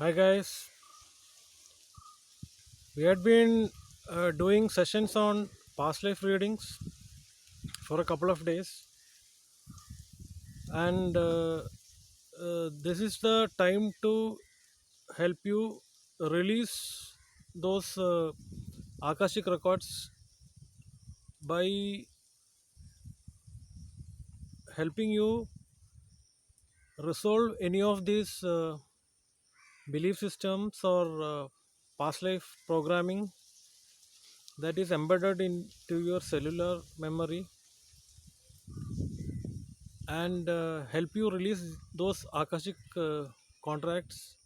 Hi guys, we had been doing sessions on past life readings for a couple of days, and this is the time to help you release those Akashic records by helping you resolve any of these belief systems or past life programming that is embedded into your cellular memory and help you release those Akashic contracts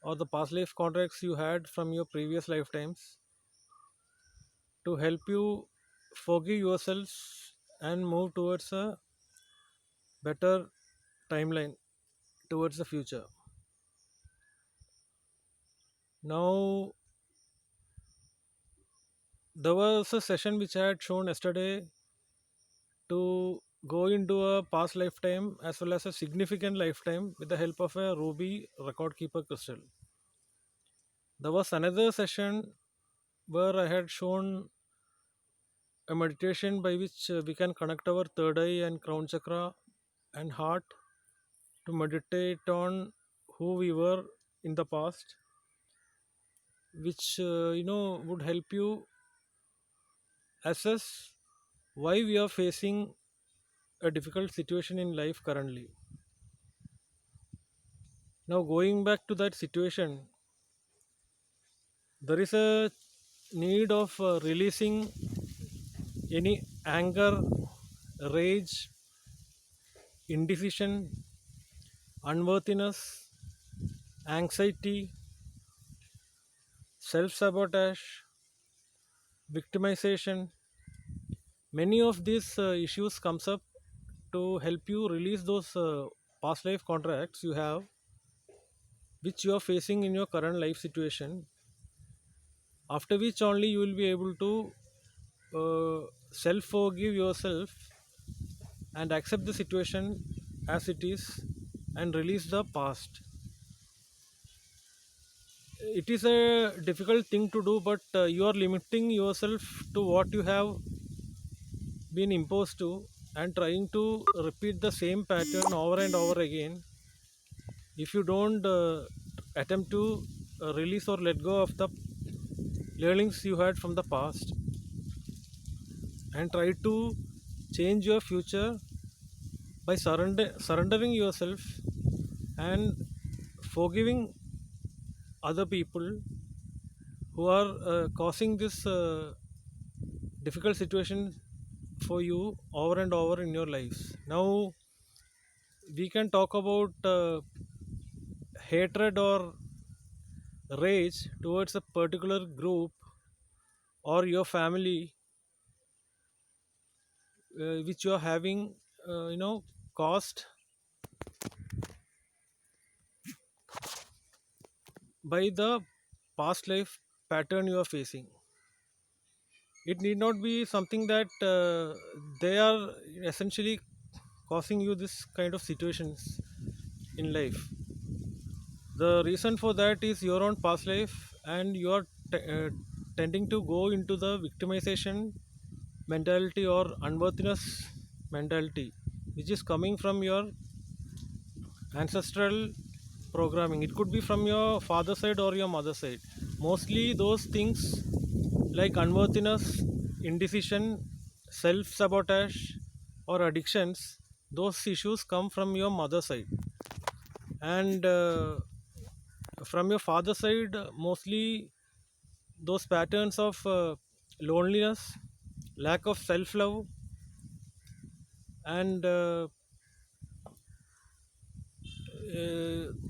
or the past life contracts you had from your previous lifetimes to help you forgive yourselves and move towards a better timeline towards the future. Now, there was a session which I had shown yesterday to go into a past lifetime as well as a significant lifetime with the help of a ruby record keeper crystal. There was another session where I had shown a meditation by which we can connect our third eye and crown chakra and heart to meditate on who we were in the past, which would help you assess why we are facing a difficult situation in life currently. Now, going back to that situation, there is a need of releasing any anger, rage, indecision, unworthiness, anxiety, self sabotage, victimization. Many of these issues comes up to help you release those past life contracts you have, which you are facing in your current life situation, after which only you will be able to self forgive yourself and accept the situation as it is and release the past. It is a difficult thing to do, but you are limiting yourself to what you have been imposed to and trying to repeat the same pattern over and over again. If you don't attempt to release or let go of the learnings you had from the past and try to change your future by surrendering yourself and forgiving other people who are causing this difficult situation for you over and over in your lives. Now, we can talk about hatred or rage towards a particular group or your family which you are having caused by the past life pattern you are facing. It need not be something that they are essentially causing you this kind of situations in life. The reason for that is your own past life, and you are tending to go into the victimization mentality or unworthiness mentality, which is coming from your ancestral programming. It could be from your father side or your mother side. Mostly those things like unworthiness, indecision, self sabotage, or addictions, those issues come from your mother side. And from your father side, mostly those patterns of loneliness, lack of self love, and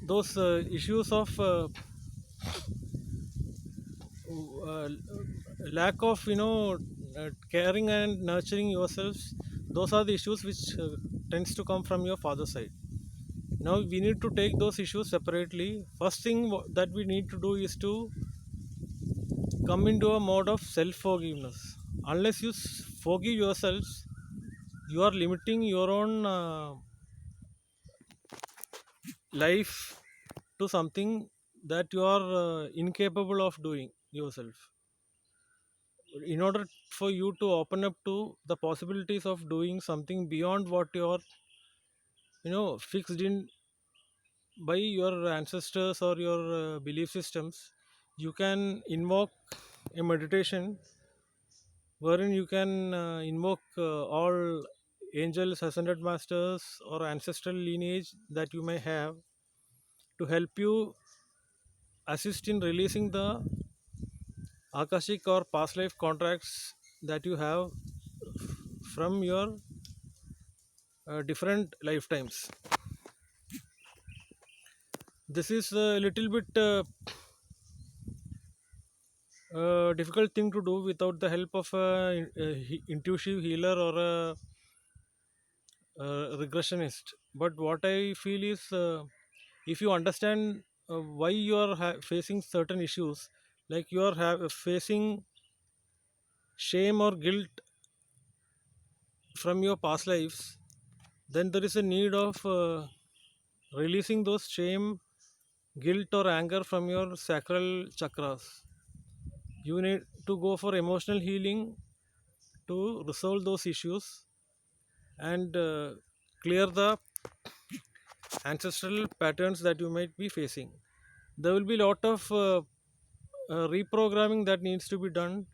those issues of uh, lack of caring and nurturing yourselves. Those are the issues which tends to come from your father side. Now we need to take those issues separately. First thing that we need to do is to come into a mode of self forgiveness. Unless you forgive yourselves, you are limiting your own life to something that you are incapable of doing yourself. In order for you to open up to the possibilities of doing something beyond what you're fixed in by your ancestors or your belief systems, you can invoke a meditation wherein you can invoke all angels, ascended masters, or ancestral lineage that you may have to help you assist in releasing the akashic or past life contracts that you have from your different lifetimes. This is a little bit difficult thing to do without the help of a intuitive healer or a regressionist. But what I feel is, if you understand why you are facing certain issues, like you are facing shame or guilt from your past lives, then there is a need of releasing those shame, guilt, or anger from your sacral chakras. You need to go for emotional healing to resolve those issues and clear the ancestral patterns that you might be facing. There will be a lot of reprogramming that needs to be done,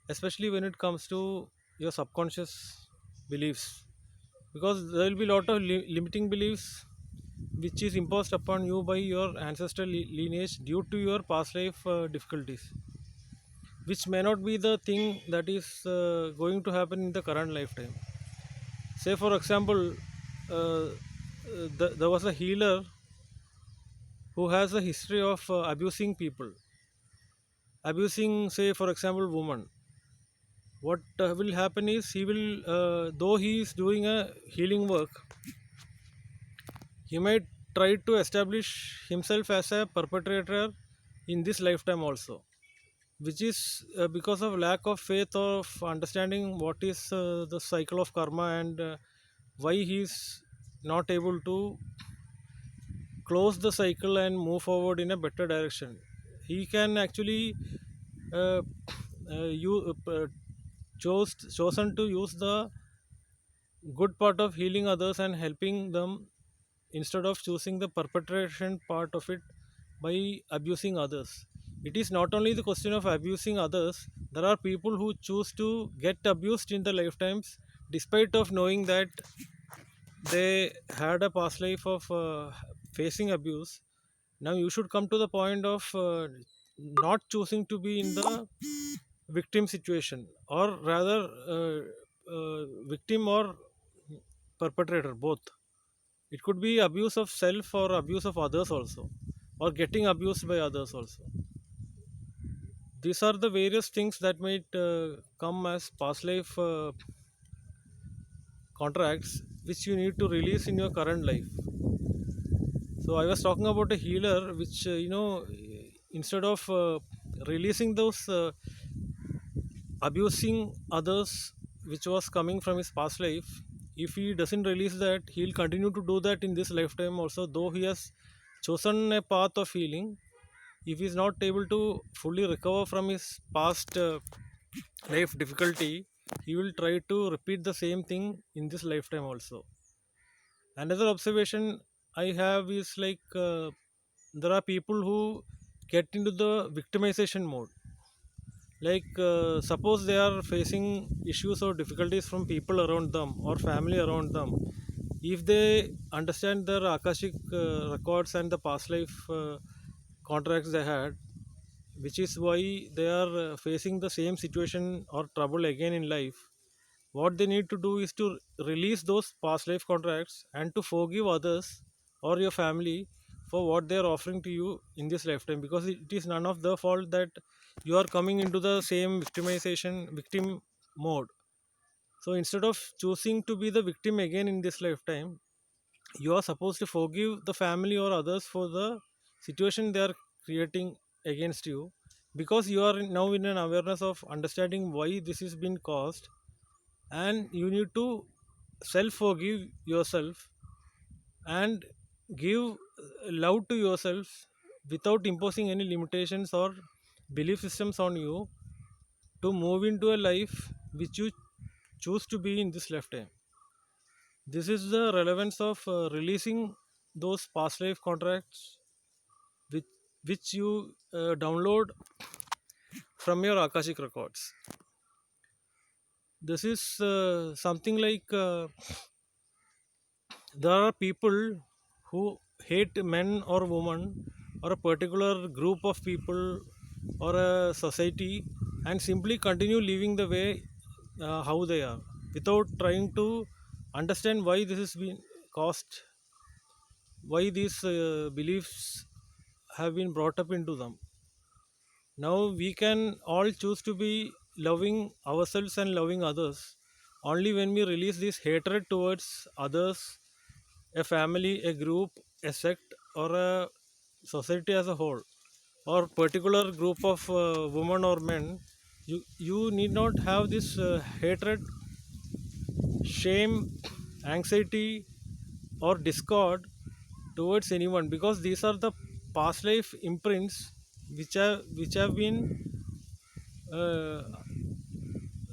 especially when it comes to your subconscious beliefs, because there will be a lot of limiting beliefs which is imposed upon you by your ancestral lineage due to your past life difficulties, which may not be the thing that is going to happen in the current lifetime. Say, for example, there was a healer who has a history of abusing people, abusing, say, for example, women. What will happen is he will, though he is doing a healing work, he might try to establish himself as a perpetrator in this lifetime also, which is because of lack of faith of understanding what is the cycle of karma and why he is not able to close the cycle and move forward in a better direction. He can actually uh, you chosen to use the good part of healing others and helping them instead of choosing the perpetration part of it by abusing others. It is not only the question of abusing others. There are people who choose to get abused in the lifetimes despite of knowing that they had a past life of facing abuse. Now you should come to the point of not choosing to be in the victim situation, or rather victim or perpetrator, both. It could be abuse of self or abuse of others also, or getting abused by others also. These are the various things that might come as past life contracts which you need to release in your current life. So I was talking about a healer which instead of releasing those abusing others which was coming from his past life, if he doesn't release that, he'll continue to do that in this lifetime also, though he has chosen a path of healing. If he's not able to fully recover from his past life difficulty, he will try to repeat the same thing in this lifetime also. Another observation I have is like, there are people who get into the victimization mode. Like, suppose they are facing issues or difficulties from people around them or family around them. If they understand their akashic records and the past life contracts they had, which is why they are facing the same situation or trouble again in life, what they need to do is to release those past life contracts and to forgive others or your family for what they are offering to you in this lifetime, because it is none of their fault that you are coming into the same victim mode. So instead of choosing to be the victim again in this lifetime, you are supposed to forgive the family or others for the situation they are creating against you, because you are now in an awareness of understanding why this has been caused, and you need to self forgive yourself and give love to yourself without imposing any limitations or belief systems on you, to move into a life which you choose to be in this lifetime. This is the relevance of releasing those past life contracts which, which you download from your Akashic records. This is something like there are people who hate men or women or a particular group of people or a society, and simply continue living the way how they are without trying to understand why this has been caused, why these beliefs have been brought up into them. Now we can all choose to be loving ourselves and loving others only when we release this hatred towards others, a family, a group, a sect, or a society as a whole, or particular group of women or men. You need not have this hatred, shame, anxiety, or discord towards anyone, because these are the past life imprints which have been uh,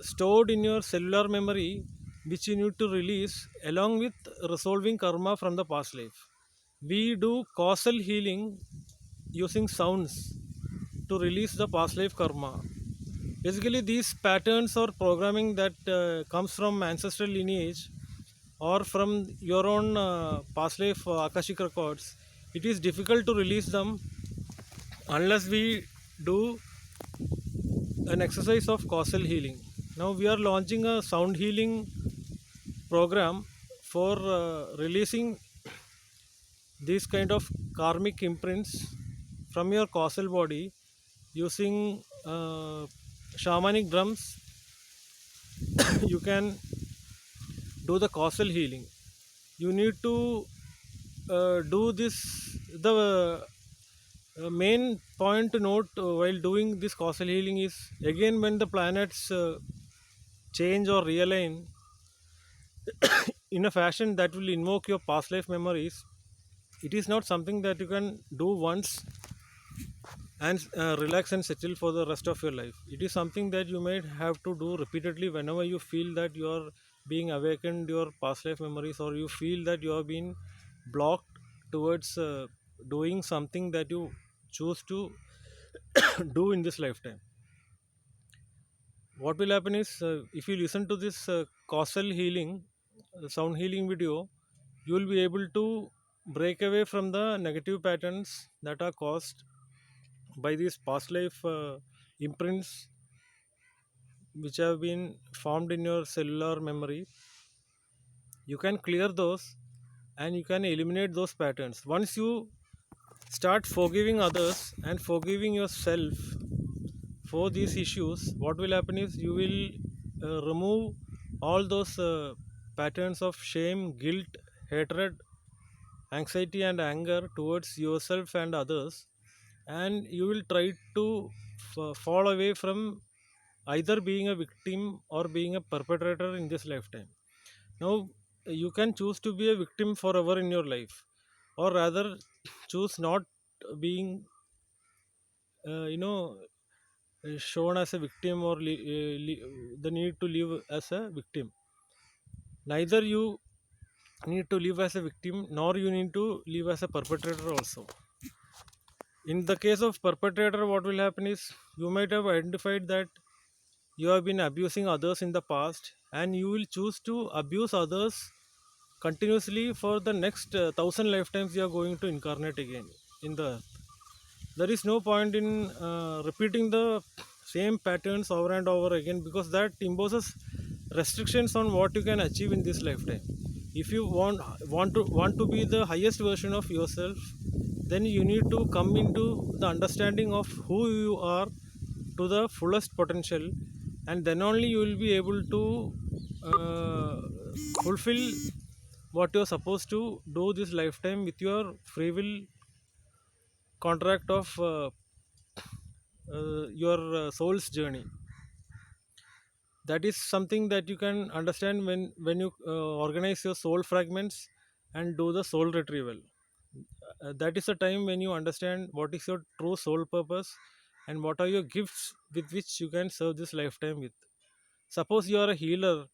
stored in your cellular memory, which you need to release along with resolving karma from the past life. We do causal healing using sounds to release the past life karma. Basically, these patterns or programming that comes from ancestral lineage or from your own past life Akashic records, it is difficult to release them unless we do an exercise of causal healing. Now we are launching a sound healing program for releasing these kind of karmic imprints from your causal body using shamanic drums. You can do the causal healing. You need to do this. The main point to note while doing this causal healing is, again, when the planets change or realign in a fashion that will invoke your past life memories, it is not something that you can do once and relax and settle for the rest of your life. It is something that you might have to do repeatedly whenever you feel that you are being awakened your past life memories, or you feel that you have been blocked towards doing something that you choose to do in this lifetime. What will happen is, if you listen to this causal healing sound healing video, you will be able to break away from the negative patterns that are caused by these past life imprints which have been formed in your cellular memory. You can clear those and you can eliminate those patterns. Once you start forgiving others and forgiving yourself for these issues, what will happen is you will remove all those patterns of shame, guilt, hatred, anxiety, and anger towards yourself and others, and you will try to fall away from either being a victim or being a perpetrator in this lifetime. Now, you can choose to be a victim forever in your life, or rather, choose not being, you know, shown as a victim or the need to live as a victim. Neither you need to live as a victim nor you need to live as a perpetrator also. In the case of perpetrator, what will happen is you might have identified that you have been abusing others in the past, and you will choose to abuse others continuously for the next thousand lifetimes you are going to incarnate again in the earth. There is no point in repeating the same patterns over and over again, because that imposes restrictions on what you can achieve in this lifetime. If you want to be the highest version of yourself, then you need to come into the understanding of who you are to the fullest potential, and then only you will be able to uh, fulfill what you're supposed to do this lifetime with your free will contract of your soul's journey. That is something that you can understand when you organize your soul fragments and do the soul retrieval. that is the time when you understand what is your true soul purpose and what are your gifts with which you can serve this lifetime with. Suppose you are a healer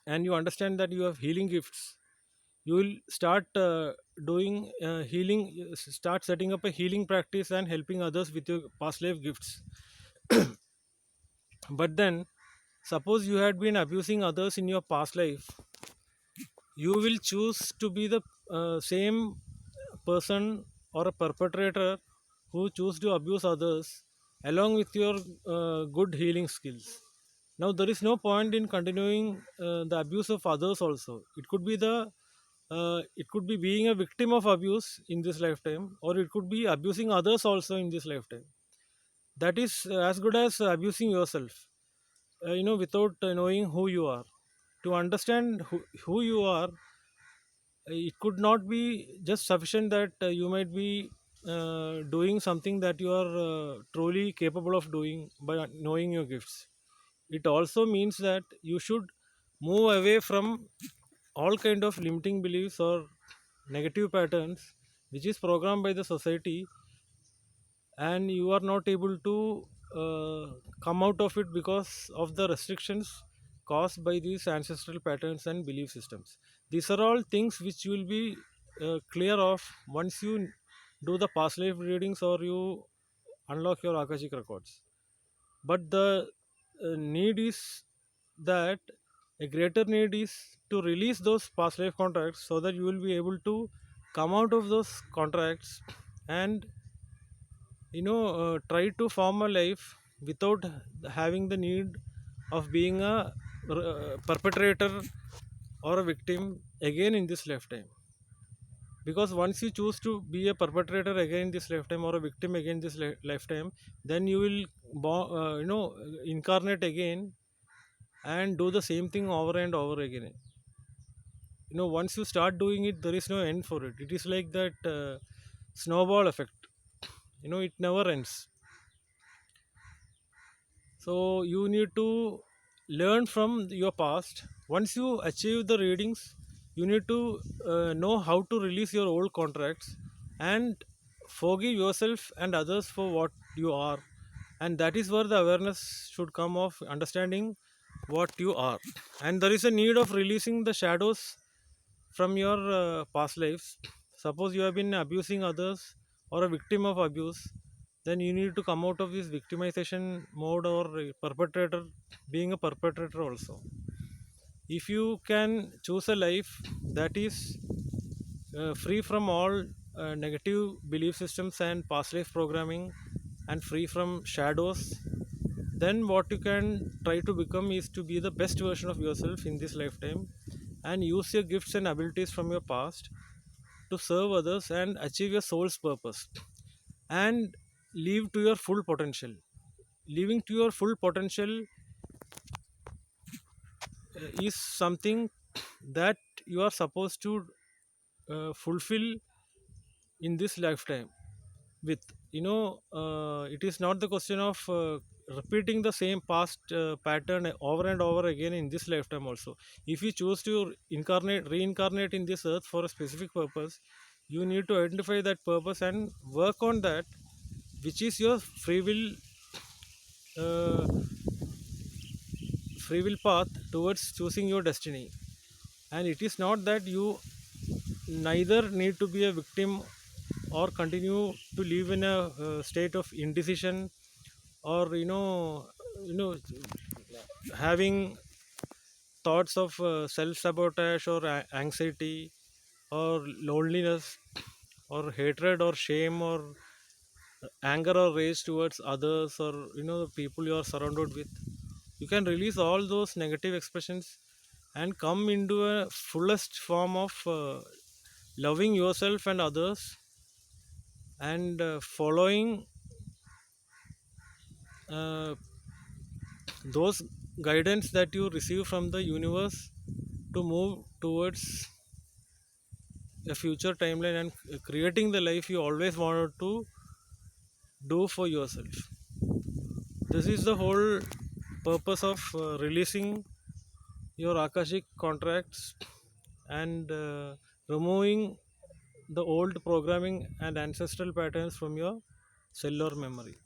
and you understand that you have healing gifts, you will start doing healing, start setting up a healing practice and helping others with your past life gifts. But then, suppose you had been abusing others in your past life, you will choose to be the same person or a perpetrator who choose to abuse others along with your good healing skills. Now there is no point in continuing the abuse of others also. It could be being a victim of abuse in this lifetime, or it could be abusing others also in this lifetime. That is as good as abusing yourself, without knowing who you are. To understand who you are, it could not be just sufficient that you might be doing something that you are truly capable of doing by knowing your gifts. It also means that you should move away from all kind of limiting beliefs or negative patterns which is programmed by the society, and you are not able to come out of it because of the restrictions caused by these ancestral patterns and belief systems. These are all things which you will be clear of once you do the past life readings or you unlock your akashic records. But the need is that a greater need is to release those past life contracts so that you will be able to come out of those contracts and try to form a life without having the need of being a perpetrator or a victim again in this lifetime. Because once you choose to be a perpetrator again this lifetime or a victim again this lifetime, then you will incarnate again and do the same thing over and over again. Once you start doing it, there is no end for it. It is like that snowball effect. It never ends. So you need to learn from your past. Once you achieve the readings, you need to know how to release your old contracts and forgive yourself and others for what you are. And that is where the awareness should come of understanding what you are. And there is a need of releasing the shadows from your past lives. Suppose you have been abusing others or a victim of abuse, then you need to come out of this victimization mode or perpetrator, being a perpetrator also. If you can choose a life that is free from all negative belief systems and past life programming and free from shadows, then what you can try to become is to be the best version of yourself in this lifetime and use your gifts and abilities from your past to serve others and achieve your soul's purpose and live to your full potential. Living to your full potential is something that you are supposed to fulfill in this lifetime with. It is not the question of repeating the same past pattern over and over again in this lifetime also. If you choose to reincarnate in this earth for a specific purpose, you need to identify that purpose and work on that, which is your uh, free will path towards choosing your destiny. And it is not that you neither need to be a victim or continue to live in a state of indecision, or having thoughts of self sabotage or anxiety or loneliness or hatred or shame or anger or rage towards others, or the people you are surrounded with. You can release all those negative expressions and come into a fullest form of loving yourself and others, and following uh, those guidance that you receive from the universe to move towards a future timeline and creating the life you always wanted to do for yourself. This is the whole purpose of releasing your akashic contracts and removing the old programming and ancestral patterns from your cellular memory.